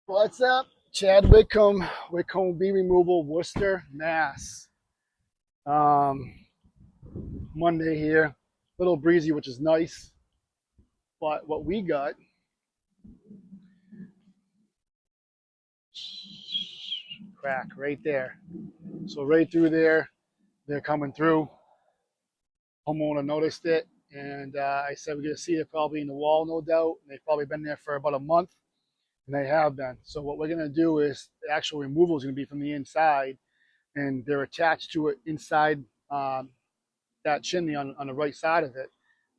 What's up? Chad Whitcomb, Whitcomb Bee Removal, Worcester, Mass. Um, Monday here, a little breezy, which is nice. But what we got, crack right there. So right through there, they're coming through. Homeowner noticed it, and I said we're gonna see it probably in the wall, no doubt. They've probably been there for about a month, and they have been. So what we're gonna do is the actual removal is gonna be from the inside, and they're attached to it inside that chimney on the right side of it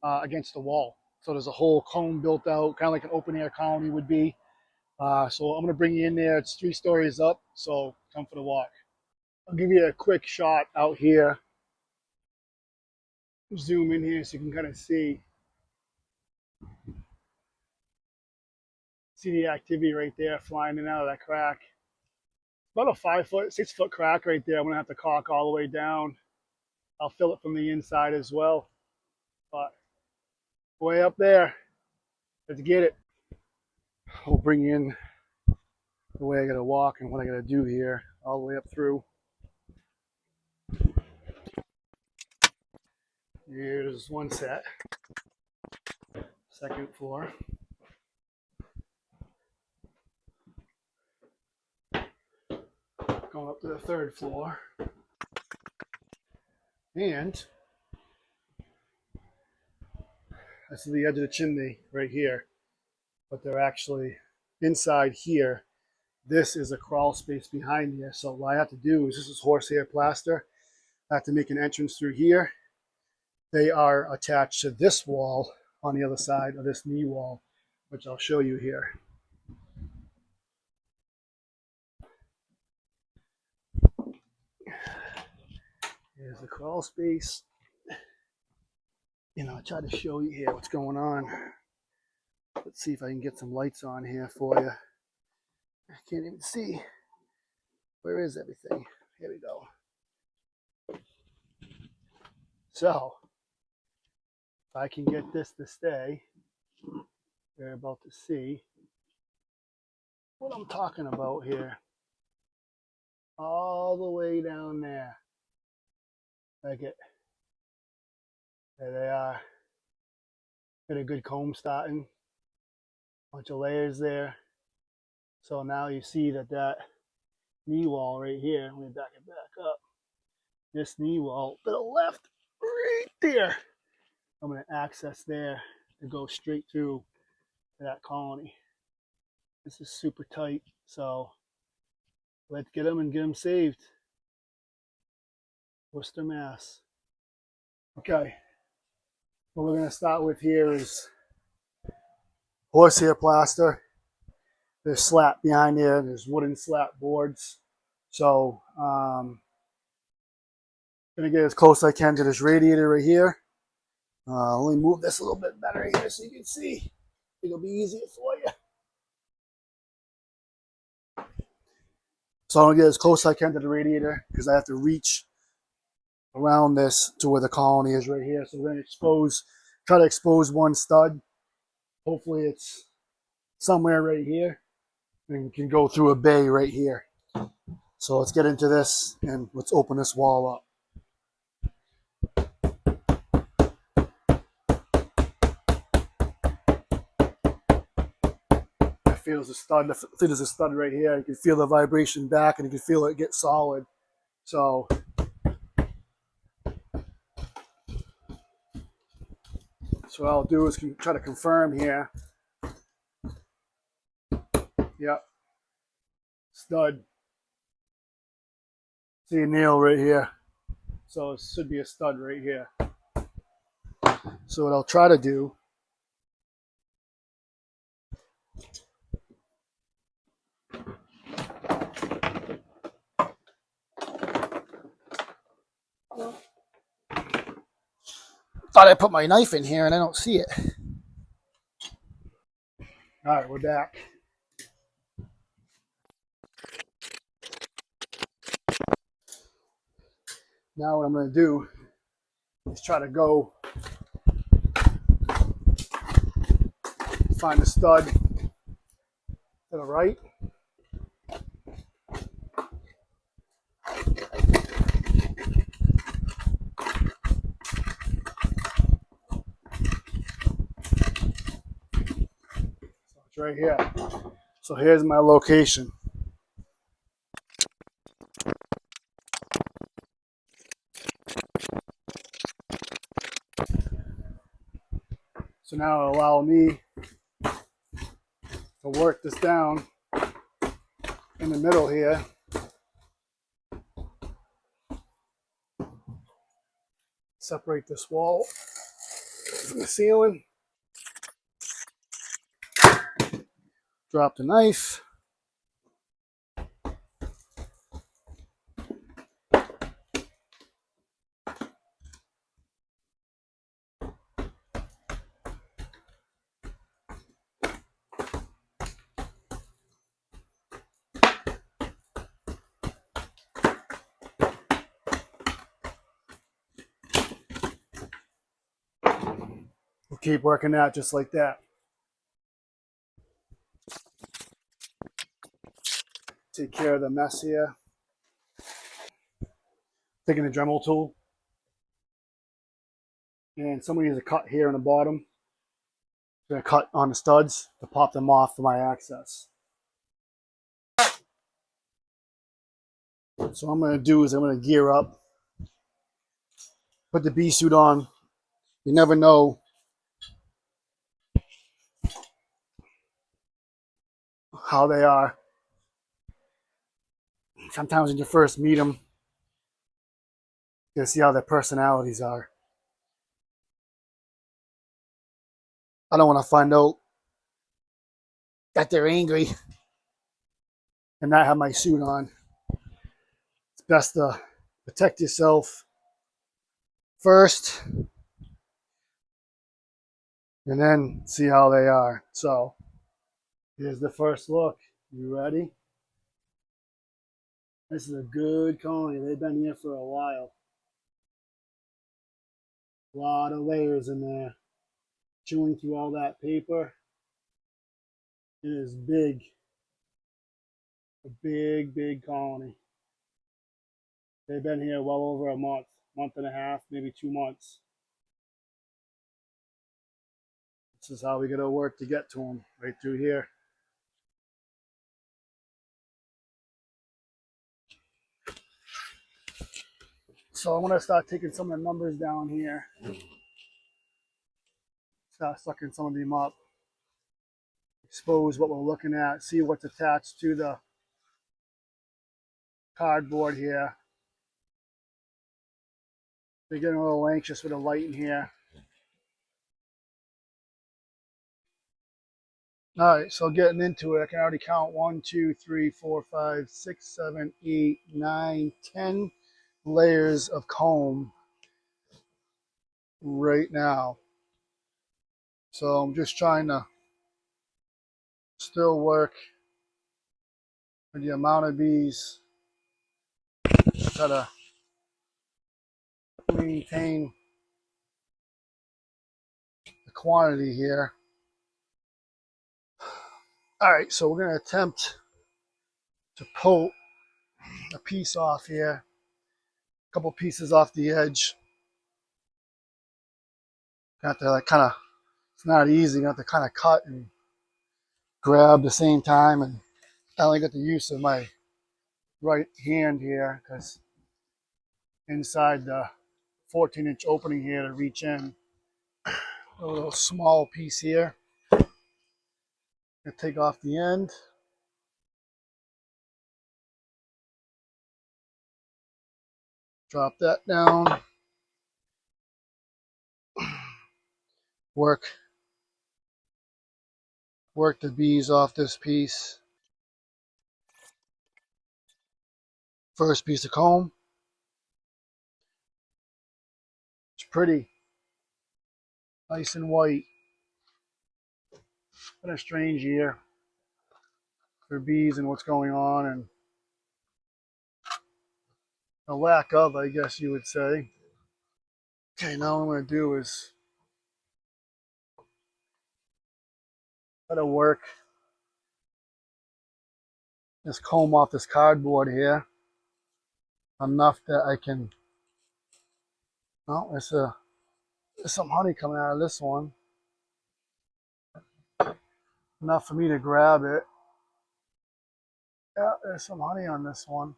against the wall. So there's a whole cone built out, kind of like an open air colony would be. So I'm going to bring you in there. It's 3 stories up, so come for the walk. I'll give you a quick shot out here. Zoom in here so you can kind of see the activity right there flying in and out of that crack. About a 5-foot, 6-foot crack right there. I'm going to have to caulk all the way down. I'll fill it from the inside as well. But way up there, let's get it. I'll bring you in the way I gotta walk and what I gotta do here, all the way up through. Here's one set, 2nd floor. Going up to the 3rd floor. And this is the edge of the chimney right here. But they're actually inside here. This is a crawl space behind here. So what I have to do is, this is horsehair plaster. I have to make an entrance through here. They are attached to this wall on the other side of this knee wall, which I'll show you here. Here's the crawl space. I'll try to show you here what's going on. Let's see if I can get some lights on here for you. I can't even see. Where is everything? Here we go. So, if I can get this to stay, you're about to see what I'm talking about here. All the way down there. Like it. There they are. Got a good comb starting. Bunch of layers there. So now you see that knee wall right here, let me back it back up. This knee wall to the left, right there. I'm going to access there to go straight through to that colony. This is super tight, so let's get them and get them saved. Worcester, Mass. Okay, what we're going to start with here is horsehair plaster. There's slat behind there. There's wooden slat boards. So I'm going to get as close as I can to this radiator right here. Let me move this a little bit better here so you can see. It'll be easier for you. So I'm going to get as close as I can to the radiator because I have to reach around this to where the colony is right here. So we're going to try to expose one stud. Hopefully it's somewhere right here. And we can go through a bay right here. So let's get into this and let's open this wall up. I feel there's a stud right here. You can feel the vibration back and you can feel it get solid. So what I'll do is try to confirm here. Yep. Stud. See a nail right here. So it should be a stud right here. So what I'll try to do thought I put my knife in here and I don't see it. All right, we're back. Now what I'm going to do is try to go find the stud to the right. right here. So here's my location. So now it'll allow me to work this down in the middle here. Separate this wall from the ceiling. Drop the knife. We'll keep working that just like that. Take care of the mess here. Taking a Dremel tool. And somebody needs a cut here in the bottom. I'm going to cut on the studs to pop them off for my access. So what I'm going to do is I'm going to gear up, put the bee suit on. You never know how they are. Sometimes when you first meet them, you see how their personalities are. I don't want to find out that they're angry and not have my suit on. It's best to protect yourself first and then see how they are. So here's the first look. You ready? This is a good colony. They've been here for a while. A lot of layers in there. Chewing through all that paper. It is big. A big, big colony. They've been here well over a month and a half, maybe 2 months. This is how we gotta work to get to them, right through here. So I'm gonna start taking some of the numbers down here. Start sucking some of them up. Expose what we're looking at. See what's attached to the cardboard here. They're getting a little anxious with the light in here. All right, so getting into it, I can already count 1, 2, 3, 4, 5, 6, 7, 8, 9, 10 layers of comb right now. So I'm just trying to still work with the amount of bees. Try to maintain the quantity here. All right, so we're going to attempt to pull a piece off here, a couple pieces off the edge. Got to kind of, it's not easy, got to kind of cut and grab at the same time, and I only got the use of my right hand here because inside the 14-inch opening here to reach in. A little small piece here. Gonna take off the end. Drop that down. Work the bees off this piece. First piece of comb. It's pretty. Nice and white. Been a strange year for bees and what's going on, and a lack of, I guess you would say. Okay, now what I'm going to do is try to work this comb off this cardboard here enough that I can, well, there's some honey coming out of this one. enough for me to grab it. Yeah, there's some honey on this one.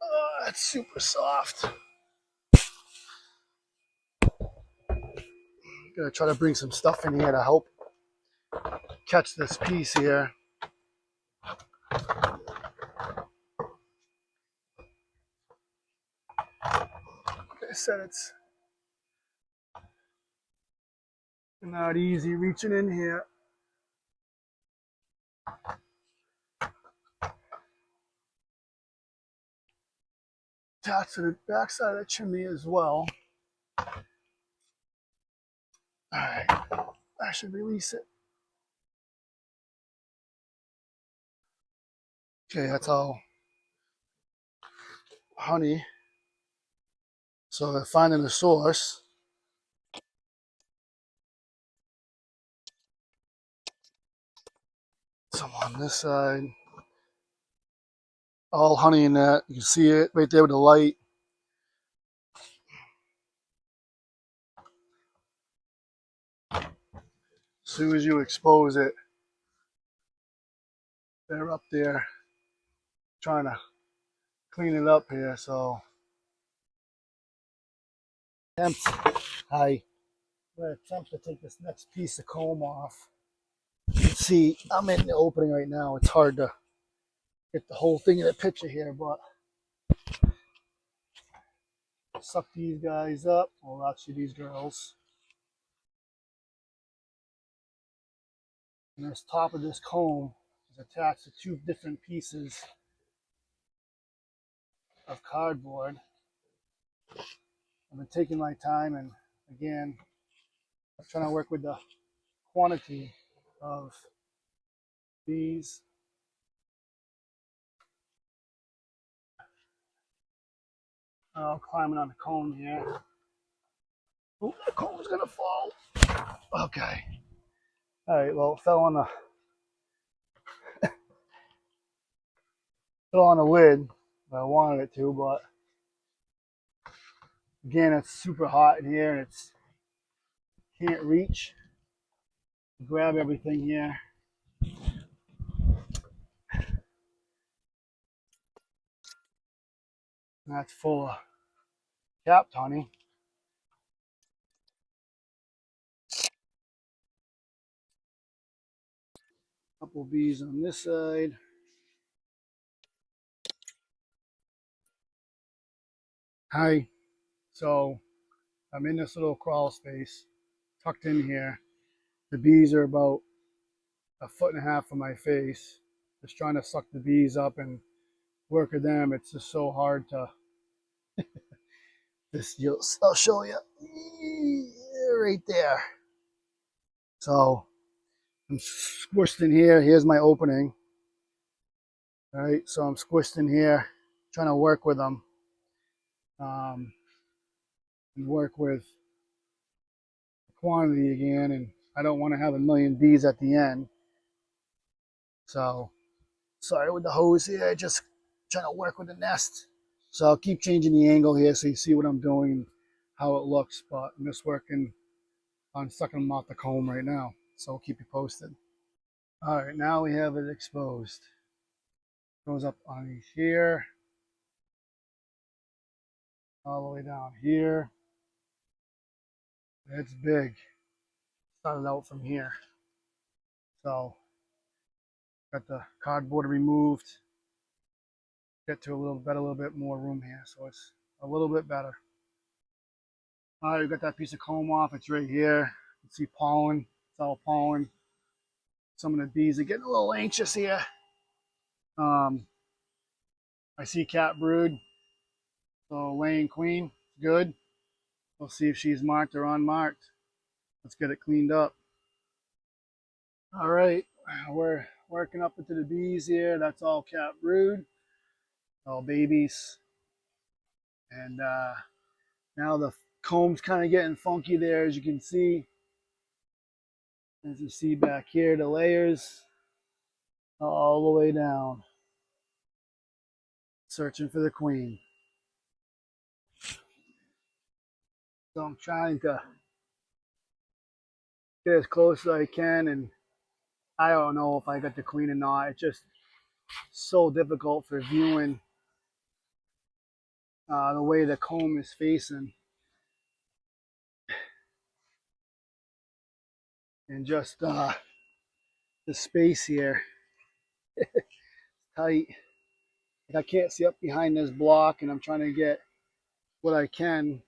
Oh, it's super soft. Gonna try to bring some stuff in here to help catch this piece here. Like I said, it's not easy reaching in here. Attached to the back side of the chimney as well. Alright, I should release it. Okay, that's all honey. So they're finding the source. Some on this side. All honey in that. You can see it right there with the light. As soon as you expose it, they're up there trying to clean it up here. So, hi. I'm going to attempt to take this next piece of comb off. You can see I'm in the opening right now. It's hard to get the whole thing in the picture here, but suck these guys up. Well, actually, these girls. And this top of this comb is attached to two different pieces of cardboard. I've been taking my time, and again, I'm trying to work with the quantity of bees. Climbing on the comb here. Oh, the comb's gonna fall. Okay. All right. Well, it fell on the lid. I wanted it to, but again, it's super hot in here, and it's can't reach. Grab everything here. And that's full of capped honey. Couple of bees on this side. Hi. So I'm in this little crawl space, tucked in here. The bees are about a foot and a half from my face. Just trying to suck the bees up and work with them. It's just so hard to. I'll show you right there. So I'm squished in here. Here's my opening. All right, so I'm squished in here, trying to work with them, and work with quantity again. And I don't want to have a million bees at the end. So sorry with the hose here. Just trying to work with the nest. So I'll keep changing the angle here so you see what I'm doing, how it looks. But I'm just working on sucking them off the comb right now. So I'll keep you posted. All right, now we have it exposed. Goes up on here, all the way down here. It's big. Started out from here. So got the cardboard removed. Get to a little bit more room here. So it's a little bit better. All right, we got that piece of comb off. It's right here. You can see pollen. It's all pollen. Some of the bees are getting a little anxious here. I see cat brood. So laying queen, good. We'll see if she's marked or unmarked. Let's get it cleaned up. All right, we're working up into the bees here. That's all cat brood, all babies. And now the comb's kind of getting funky there, as you can see. As you see back here, the layers all the way down. Searching for the queen. So I'm trying to get as close as I can and I don't know if I got the queen or not. It's just so difficult for viewing the way the comb is facing, and just the space here tight. Like I can't see up behind this block, and I'm trying to get what I can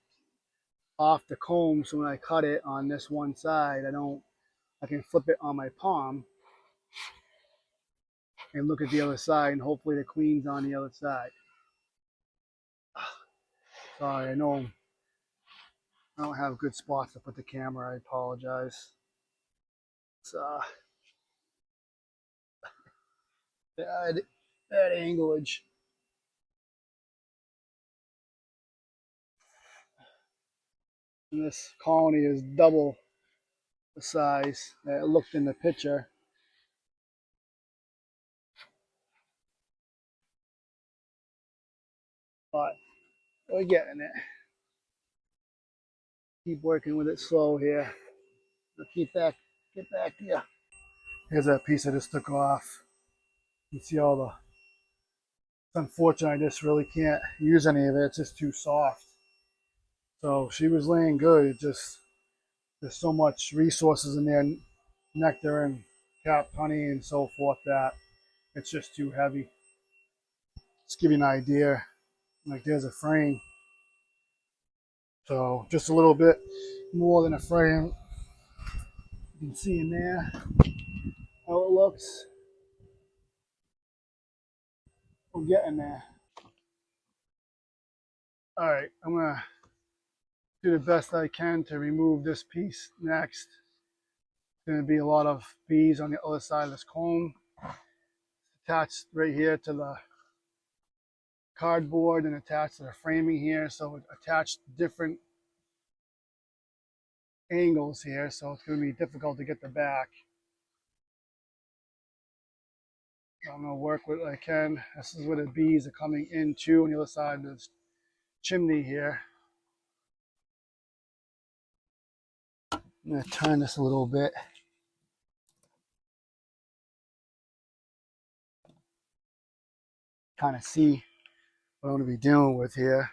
off the comb, so when I cut it on this one side, I can flip it on my palm and look at the other side, and hopefully the queen's on the other side. Sorry, I know I don't have good spots to put the camera. I apologize. It's bad, bad anglage. And this colony is double the size that it looked in the picture. But we're getting it. Keep working with it slow here. Get back here. Here's that piece I just took off. You see all the, it's unfortunate I just really can't use any of it. It's just too soft. So she was laying good. It just, there's so much resources in there, nectar and capped honey and so forth, that it's just too heavy. Just give you an idea. Like there's a frame. So just a little bit more than a frame. You can see in there how it looks. We're getting there. All right, I'm gonna do the best I can to remove this piece next. Going to be a lot of bees on the other side of this comb, attached right here to the cardboard and attached to the framing here. So it attached different angles here, so it's going to be difficult to get the back. I'm going to work with what I can. This is where the bees are coming into on the other side of this chimney here. I'm going to turn this a little bit. Kind of see what I'm going to be dealing with here.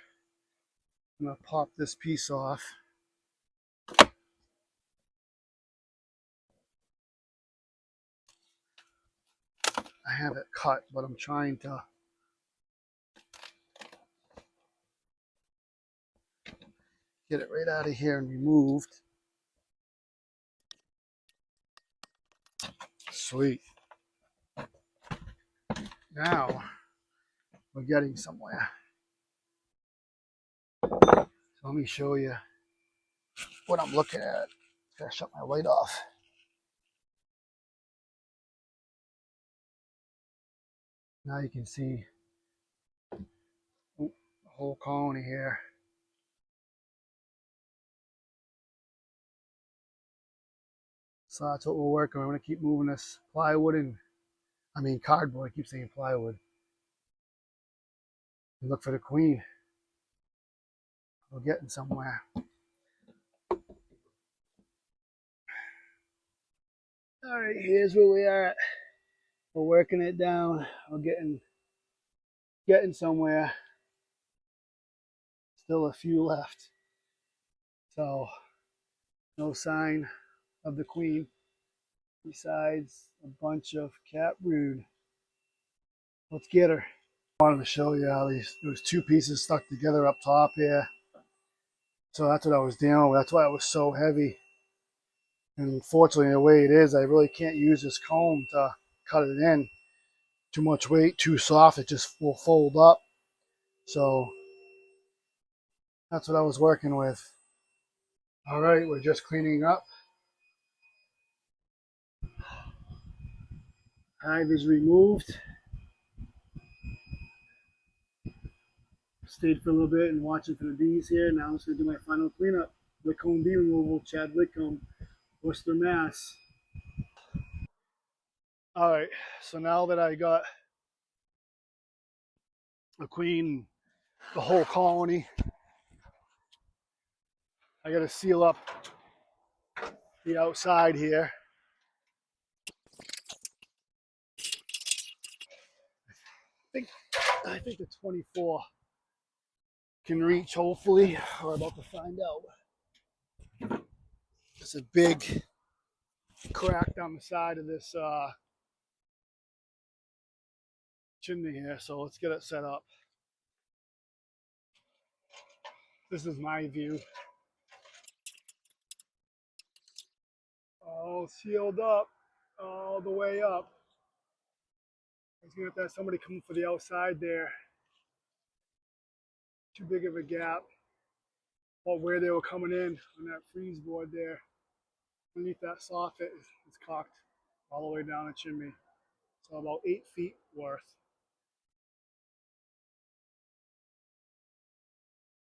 I'm going to pop this piece off. I have it cut, but I'm trying to get it right out of here and removed. Sweet. Now we're getting somewhere. So let me show you what I'm looking at. Gotta shut my light off. Now you can see the whole colony here. So that's what we're working on. We're gonna keep moving this plywood and, I mean cardboard, I keep saying plywood. And look for the queen. We're getting somewhere. All right, here's where we are at. We're working it down. We're getting somewhere. Still a few left. So no sign of the queen besides a bunch of cat brood. Let's get her. I wanted to show you how there was two pieces stuck together up top here. So that's what I was dealing with. That's why it was so heavy. And unfortunately, the way it is, I really can't use this comb to cut it in. Too much weight, too soft, it just will fold up. So that's what I was working with. All right, we're just cleaning up. Hive is removed. Stayed for a little bit and watching for the bees here. Now I'm just going to do my final cleanup. Whitcomb bee removal, Chad Whitcomb, Worcester, Mass. All right, so now that I got the queen, the whole colony, I got to seal up the outside here. think I think the 24 can reach. Hopefully, we're about to find out. It's a big crack down the side of this chimney here, so let's get it set up. This is my view. All sealed up, all the way up. I was gonna have to have somebody come for the outside there. Too big of a gap. Or where they were coming in on that freeze board there. Underneath that soffit is cocked all the way down the chimney. So about 8 feet worth.